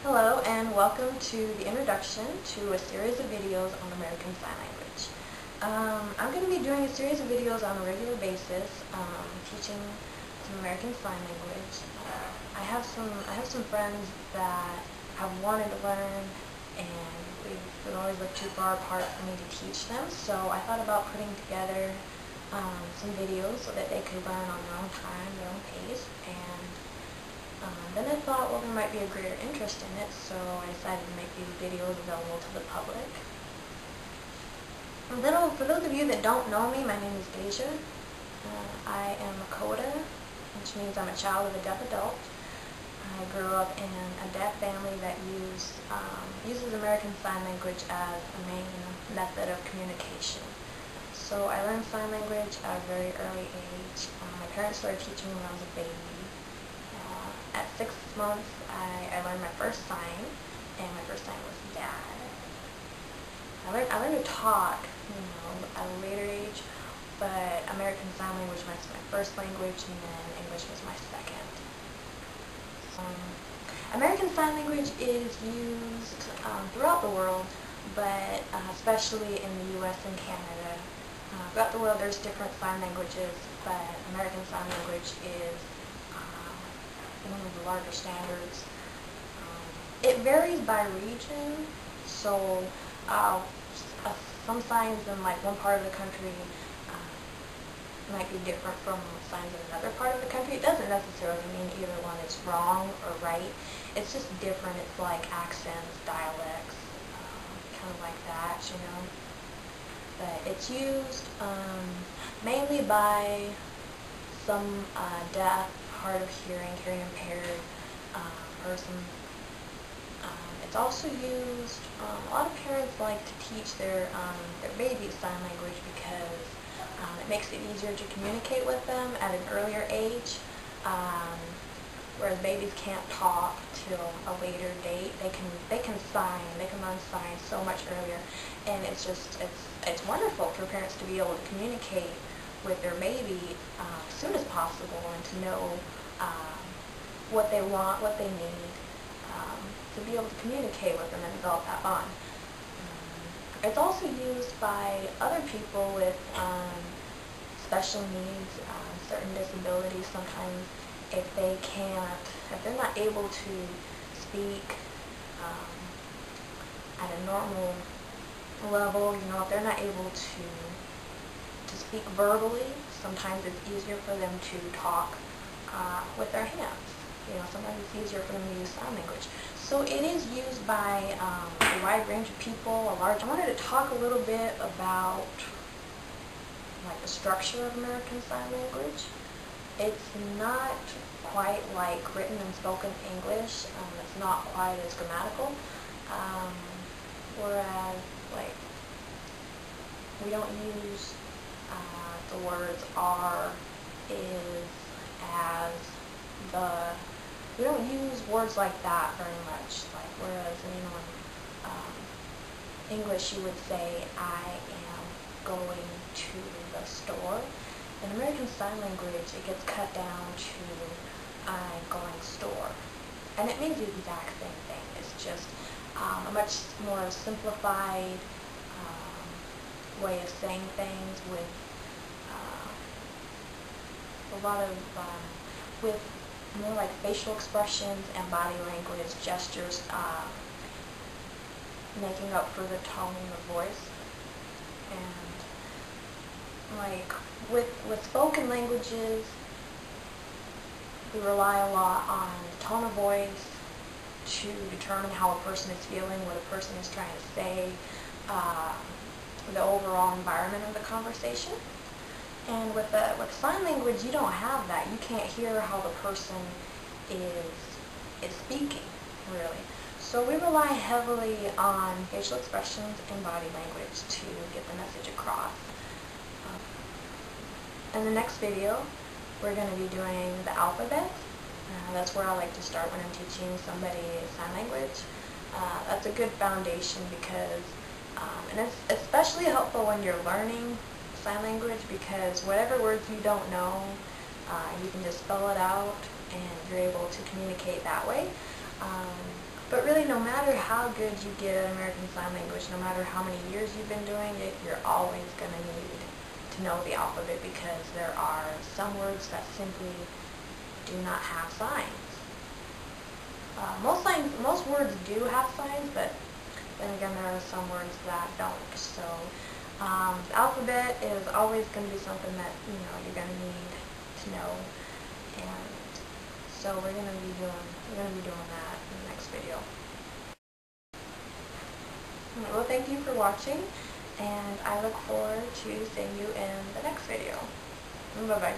Hello and welcome to the introduction to a series of videos on American Sign Language. I'm going to be doing a series of videos on a regular basis, teaching some American Sign Language. I have some friends that have wanted to learn, and we've always lived too far apart for me to teach them. So I thought about putting together some videos so that they could learn on their own time, their own pace, and then I thought, well, there might be a greater interest in it, so I decided to make these videos available to the public. For those of you that don't know me, my name is Deja. I am a CODA, which means I'm a child of a deaf adult. I grew up in a deaf family that uses American Sign Language as a main method of communication. So I learned sign language at a very early age. My parents started teaching me when I was a baby. At 6 months, I learned my first sign, and my first sign was Dad. I learned to talk, at a later age, but American Sign Language was my first language, and then English was my second. American Sign Language is used throughout the world, but especially in the U.S. and Canada. Throughout the world, there's different sign languages, but American Sign Language is one of the larger standards. It varies by region, so some signs in one part of the country might be different from signs in another part of the country. It doesn't necessarily mean either one is wrong or right. It's just different. It's like accents, dialects, kind of like that, But it's used mainly by some deaf, hard of hearing, hearing impaired person. It's also used, a lot of parents like to teach their babies sign language because it makes it easier to communicate with them at an earlier age. Whereas babies can't talk till a later date, they can sign, they can learn signs so much earlier, and it's wonderful for parents to be able to communicate with their baby as soon as possible and to know what they want, what they need, to be able to communicate with them and develop that bond. It's also used by other people with special needs, certain disabilities. Sometimes if they're not able to speak at a normal level, if they're not able to speak verbally, sometimes it's easier for them to talk with their hands. Sometimes it's easier for them to use sign language. So it is used by a wide range of people, I wanted to talk a little bit about the structure of American Sign Language. It's not quite like written and spoken English. It's not quite as grammatical. Whereas, we don't use the words are, is, as, the. We don't use words like that very much. Whereas in English you would say, I am going to the store. In American Sign Language, it gets cut down to I'm going store. And it means the exact same thing. It's just a much more simplified way of saying things with a lot of, with more like facial expressions and body language, gestures, making up for the tone of voice. And with spoken languages, we rely a lot on the tone of voice to determine how a person is feeling, what a person is trying to say, the overall environment of the conversation. And with sign language, you don't have that. You can't hear how the person is speaking, really. So we rely heavily on facial expressions and body language to get the message across. In the next video, we're going to be doing the alphabet. That's where I like to start when I'm teaching somebody sign language. That's a good foundation because, and it's especially helpful when you're learning sign language, because whatever words you don't know, you can just spell it out and you're able to communicate that way. But really, no matter how good you get at American Sign Language, no matter how many years you've been doing it, you're always going to need to know the alphabet, because there are some words that simply do not have signs. Most words do have signs, but then again, there are some words that don't. So the alphabet is always going to be something that you're going to need to know, and so we're going to be doing that in the next video. Alright, well, thank you for watching, and I look forward to seeing you in the next video. Bye bye.